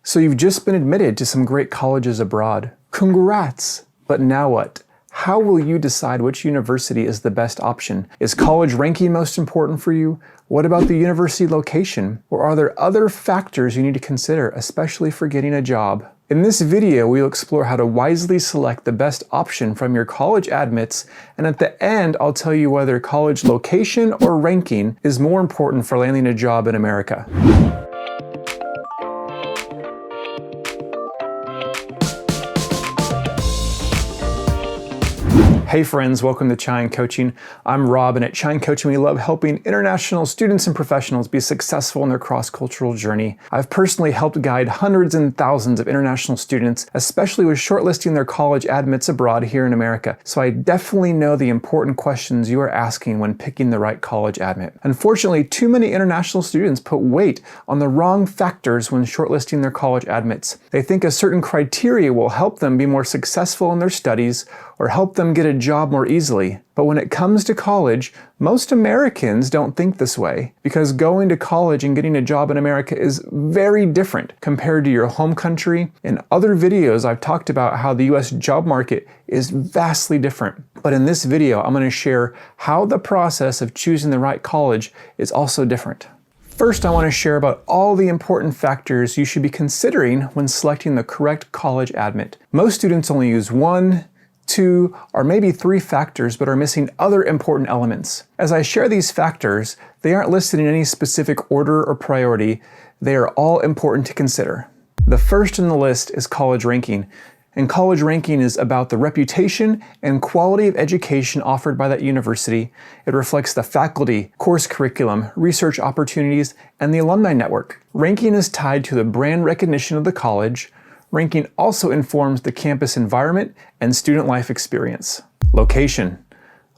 So you've just been admitted to some great colleges abroad. Congrats! But now what? How will you decide which university is the best option? Is college ranking most important for you? What about the university location? Or are there other factors you need to consider, especially for getting a job? In this video, we'll explore how to wisely select the best option from your college admits, and at the end, I'll tell you whether college location or ranking is more important for landing a job in America. Hey friends, welcome to Chine Coaching. I'm Rob, and at Chine Coaching we love helping international students and professionals be successful in their cross-cultural journey. I've personally helped guide hundreds and thousands of international students, especially with shortlisting their college admits abroad here in America. So I definitely know the important questions you are asking when picking the right college admit. Unfortunately, too many international students put weight on the wrong factors when shortlisting their college admits. They think a certain criteria will help them be more successful in their studies or help them get a job more easily. But when it comes to college, most Americans don't think this way, because going to college and getting a job in America is very different compared to your home country. In other videos, I've talked about how the US job market is vastly different. But in this video, I'm going to share how the process of choosing the right college is also different. First, I want to share about all the important factors you should be considering when selecting the correct college admit. Most students only use one, two, or maybe three factors, but are missing other important elements. As I share these factors, they aren't listed in any specific order or priority. They are all important to consider. The first in the list is college ranking. And college ranking is about the reputation and quality of education offered by that university. It reflects the faculty, course curriculum, research opportunities, and the alumni network. Ranking is tied to the brand recognition of the college. Ranking also informs the campus environment and student life experience. Location.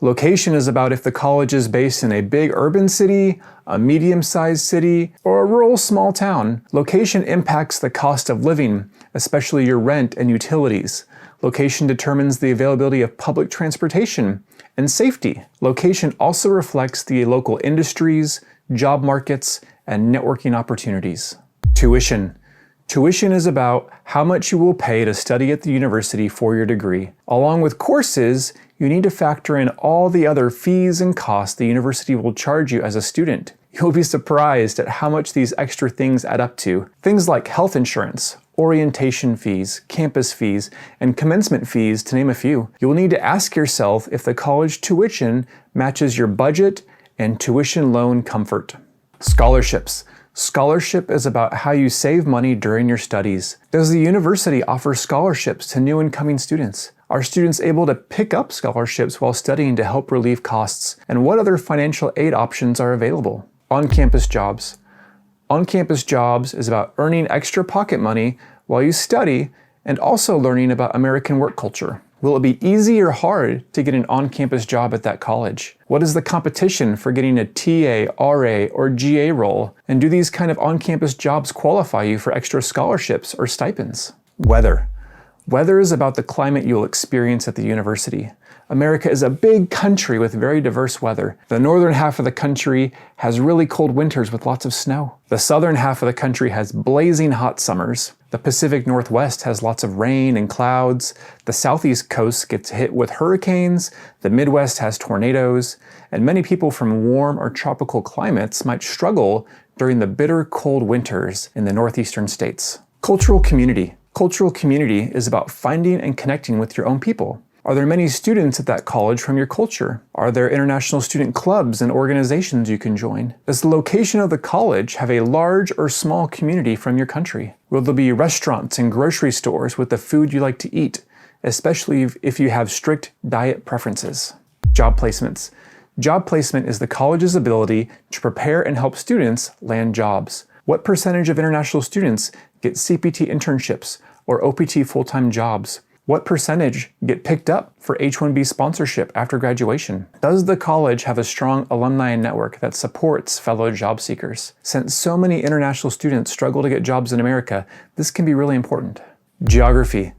Location is about if the college is based in a big urban city, a medium-sized city, or a rural small town. Location impacts the cost of living, especially your rent and utilities. Location determines the availability of public transportation and safety. Location also reflects the local industries, job markets, and networking opportunities. Tuition. Tuition is about how much you will pay to study at the university for your degree. Along with courses, you need to factor in all the other fees and costs the university will charge you as a student. You'll be surprised at how much these extra things add up to. Things like health insurance, orientation fees, campus fees, and commencement fees, to name a few. You'll need to ask yourself if the college tuition matches your budget and tuition loan comfort. Scholarships. Scholarship is about how you save money during your studies. Does the university offer scholarships to new incoming students? Are students able to pick up scholarships while studying to help relieve costs? And what other financial aid options are available? On-campus jobs. On-campus jobs is about earning extra pocket money while you study and also learning about American work culture. Will it be easy or hard to get an on-campus job at that college? What is the competition for getting a TA, RA, or GA role? And do these kind of on-campus jobs qualify you for extra scholarships or stipends? Weather. Weather is about the climate you'll experience at the university. America is a big country with very diverse weather. The northern half of the country has really cold winters with lots of snow. The southern half of the country has blazing hot summers. The Pacific Northwest has lots of rain and clouds. The southeast coast gets hit with hurricanes. The Midwest has tornadoes. And many people from warm or tropical climates might struggle during the bitter cold winters in the northeastern states. Cultural community. Cultural community is about finding and connecting with your own people. Are there many students at that college from your culture? Are there international student clubs and organizations you can join? Does the location of the college have a large or small community from your country? Will there be restaurants and grocery stores with the food you like to eat, especially if you have strict diet preferences? Job placements. Job placement is the college's ability to prepare and help students land jobs. What percentage of international students get CPT internships or OPT full-time jobs? What percentage get picked up for H-1B sponsorship after graduation? Does the college have a strong alumni network that supports fellow job seekers? Since so many international students struggle to get jobs in America, this can be really important. Geography.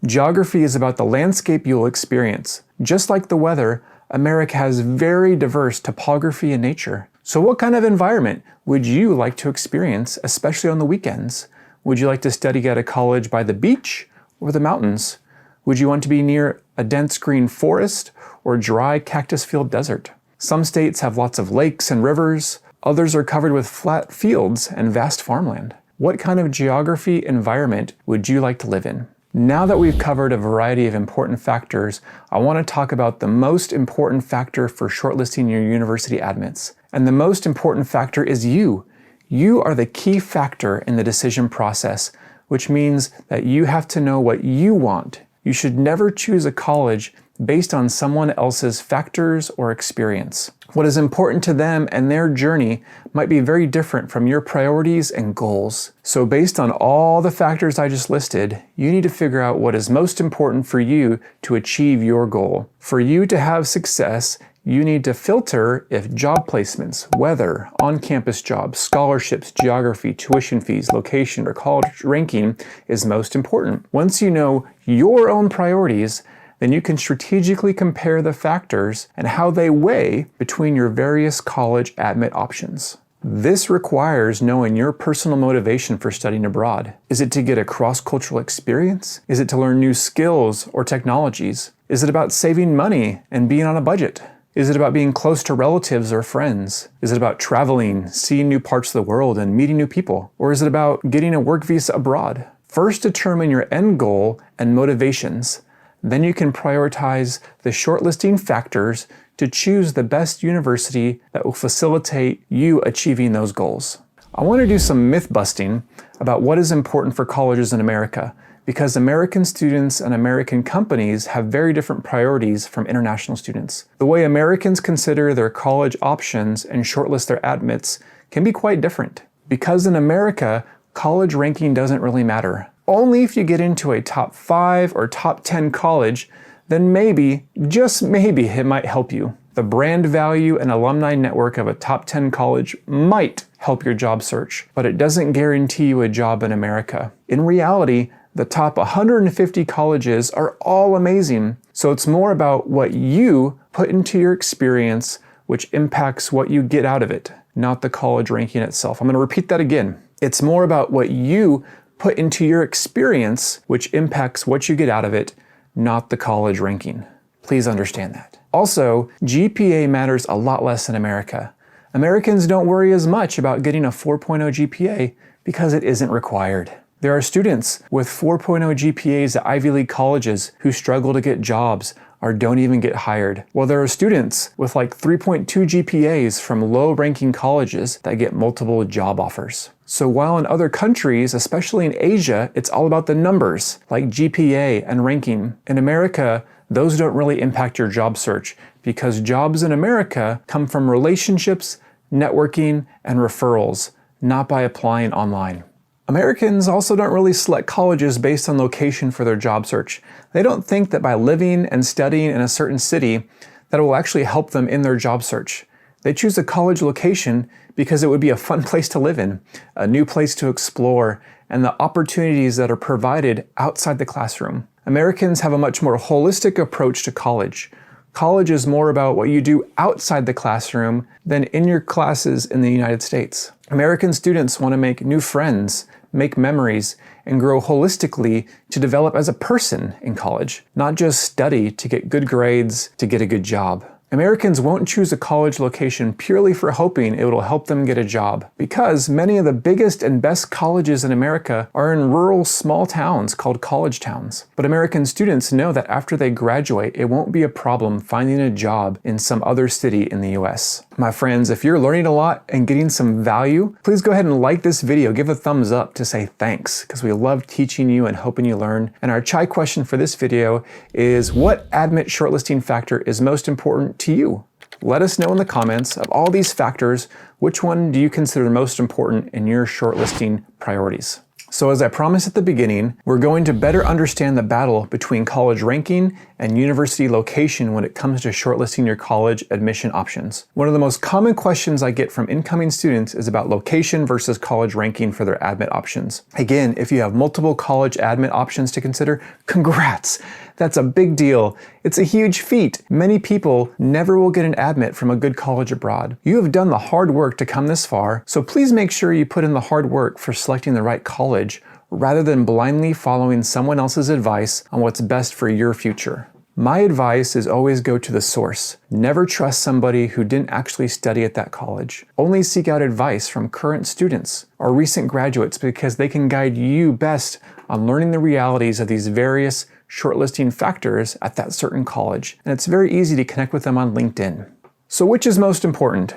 Geography is about the landscape you'll experience. Just like the weather, America has very diverse topography and nature. So what kind of environment would you like to experience, especially on the weekends? Would you like to study at a college by the beach or the mountains? Would you want to be near a dense green forest or dry cactus-filled desert? Some states have lots of lakes and rivers. Others are covered with flat fields and vast farmland. What kind of geography environment would you like to live in? Now that we've covered a variety of important factors, I want to talk about the most important factor for shortlisting your university admits. And the most important factor is you. You are the key factor in the decision process, which means that you have to know what you want. You should never choose a college based on someone else's factors or experience. What is important to them and their journey might be very different from your priorities and goals. So based on all the factors I just listed, you need to figure out what is most important for you to achieve your goal. For you to have success, you need to filter if job placements, weather, on-campus jobs, scholarships, geography, tuition fees, location, or college ranking is most important. Once you know your own priorities, then you can strategically compare the factors and how they weigh between your various college admit options. This requires knowing your personal motivation for studying abroad. Is it to get a cross-cultural experience? Is it to learn new skills or technologies? Is it about saving money and being on a budget? Is it about being close to relatives or friends? Is it about traveling, seeing new parts of the world, and meeting new people? Or is it about getting a work visa abroad? First, determine your end goal and motivations. Then you can prioritize the shortlisting factors to choose the best university that will facilitate you achieving those goals. I want to do some myth busting about what is important for colleges in America, because American students and American companies have very different priorities from international students. The way Americans consider their college options and shortlist their admits can be quite different. Because in America, college ranking doesn't really matter. Only if you get into a top 5 or top 10 college, then maybe, just maybe, it might help you. The brand value and alumni network of a top 10 college might help your job search, but it doesn't guarantee you a job in America. In reality, the top 150 colleges are all amazing, so it's more about what you put into your experience, which impacts what you get out of it, not the college ranking itself. I'm going to repeat that again. It's more about what you put into your experience, which impacts what you get out of it, not the college ranking. Please understand that. Also, GPA matters a lot less in America. Americans don't worry as much about getting a 4.0 GPA because it isn't required. There are students with 4.0 GPAs at Ivy League colleges who struggle to get jobs or don't even get hired, while there are students with like 3.2 GPAs from low-ranking colleges that get multiple job offers. So while in other countries, especially in Asia, it's all about the numbers, like GPA and ranking, in America, those don't really impact your job search because jobs in America come from relationships, networking, and referrals, not by applying online. Americans also don't really select colleges based on location for their job search. They don't think that by living and studying in a certain city, that it will actually help them in their job search. They choose a college location because it would be a fun place to live in, a new place to explore, and the opportunities that are provided outside the classroom. Americans have a much more holistic approach to college. College is more about what you do outside the classroom than in your classes in the United States. American students want to make new friends, make memories, and grow holistically to develop as a person in college, not just study to get good grades to get a good job. Americans won't choose a college location purely for hoping it will help them get a job, because many of the biggest and best colleges in America are in rural small towns called college towns. But American students know that after they graduate, it won't be a problem finding a job in some other city in the US. My friends, if you're learning a lot and getting some value, please go ahead and like this video, give a thumbs up to say thanks, because we love teaching you and helping you learn. And our chai question for this video is, what admit shortlisting factor is most important to you? Let us know in the comments of all these factors, which one do you consider most important in your shortlisting priorities? So as I promised at the beginning, we're going to better understand the battle between college ranking and university location when it comes to shortlisting your college admission options. One of the most common questions I get from incoming students is about location versus college ranking for their admit options. Again, if you have multiple college admit options to consider, congrats! That's a big deal. It's a huge feat. Many people never will get an admit from a good college abroad. You have done the hard work to come this far, so please make sure you put in the hard work for selecting the right college rather than blindly following someone else's advice on what's best for your future. My advice is always go to the source. Never trust somebody who didn't actually study at that college. Only seek out advice from current students or recent graduates because they can guide you best on learning the realities of these various shortlisting factors at that certain college. And it's very easy to connect with them on LinkedIn. So which is most important?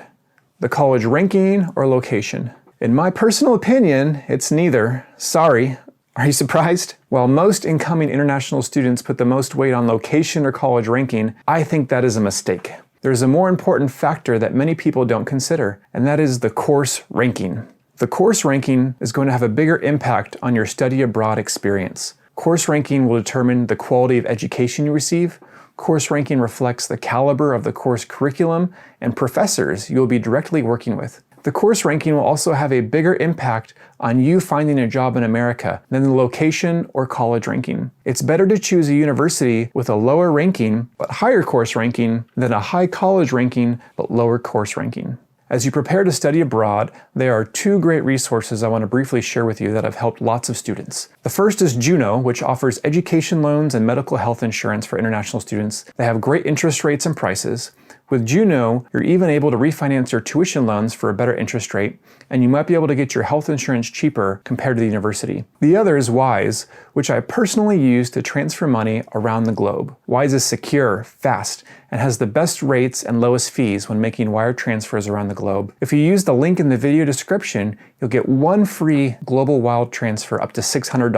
The college ranking or location? In my personal opinion, it's neither. Sorry. Are you surprised? While most incoming international students put the most weight on location or college ranking, I think that is a mistake. There's a more important factor that many people don't consider, and that is the course ranking. The course ranking is going to have a bigger impact on your study abroad experience. Course ranking will determine the quality of education you receive. Course ranking reflects the caliber of the course curriculum and professors you'll be directly working with. The course ranking will also have a bigger impact on you finding a job in America than the location or college ranking. It's better to choose a university with a lower ranking but higher course ranking than a high college ranking but lower course ranking. As you prepare to study abroad, there are two great resources I want to briefly share with you that have helped lots of students. The first is Juno, which offers education loans and medical health insurance for international students. They have great interest rates and prices. With Juno, you're even able to refinance your tuition loans for a better interest rate, and you might be able to get your health insurance cheaper compared to the university. The other is Wise, which I personally use to transfer money around the globe. Wise is secure, fast, and has the best rates and lowest fees when making wire transfers around the globe. If you use the link in the video description, you'll get one free global wire transfer up to $600.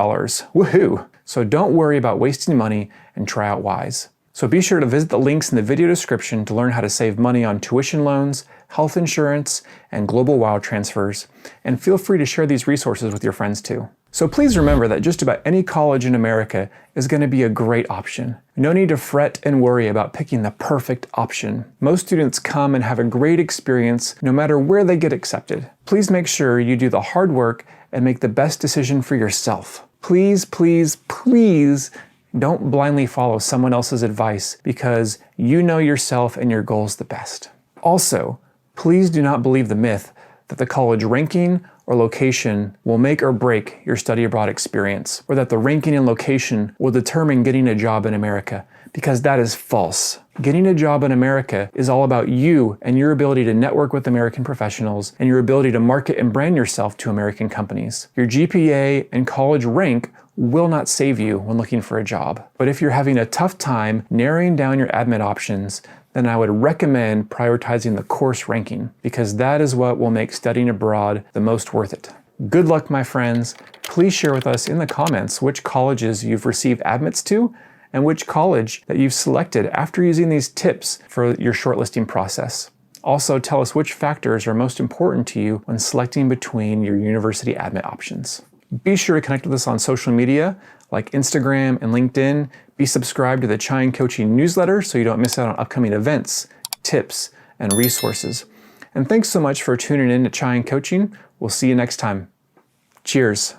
Woohoo! So don't worry about wasting money and try out Wise. So be sure to visit the links in the video description to learn how to save money on tuition loans, health insurance, and global wire transfers. And feel free to share these resources with your friends too. So please remember that just about any college in America is going to be a great option. No need to fret and worry about picking the perfect option. Most students come and have a great experience no matter where they get accepted. Please make sure you do the hard work and make the best decision for yourself. Please, please, please don't blindly follow someone else's advice because you know yourself and your goals the best. Also, please do not believe the myth that the college ranking or location will make or break your study abroad experience, or that the ranking and location will determine getting a job in America, because that is false. Getting a job in America is all about you and your ability to network with American professionals and your ability to market and brand yourself to American companies. Your GPA and college rank will not save you when looking for a job. But if you're having a tough time narrowing down your admit options, then I would recommend prioritizing the course ranking, because that is what will make studying abroad the most worth it. Good luck, my friends. Please share with us in the comments which colleges you've received admits to and which college that you've selected after using these tips for your shortlisting process. Also, tell us which factors are most important to you when selecting between your university admit options. Be sure to connect with us on social media like Instagram and LinkedIn. Be subscribed to the Chine Coaching newsletter so you don't miss out on upcoming events, tips, and resources. And thanks so much for tuning in to Chine Coaching. We'll see you next time. Cheers.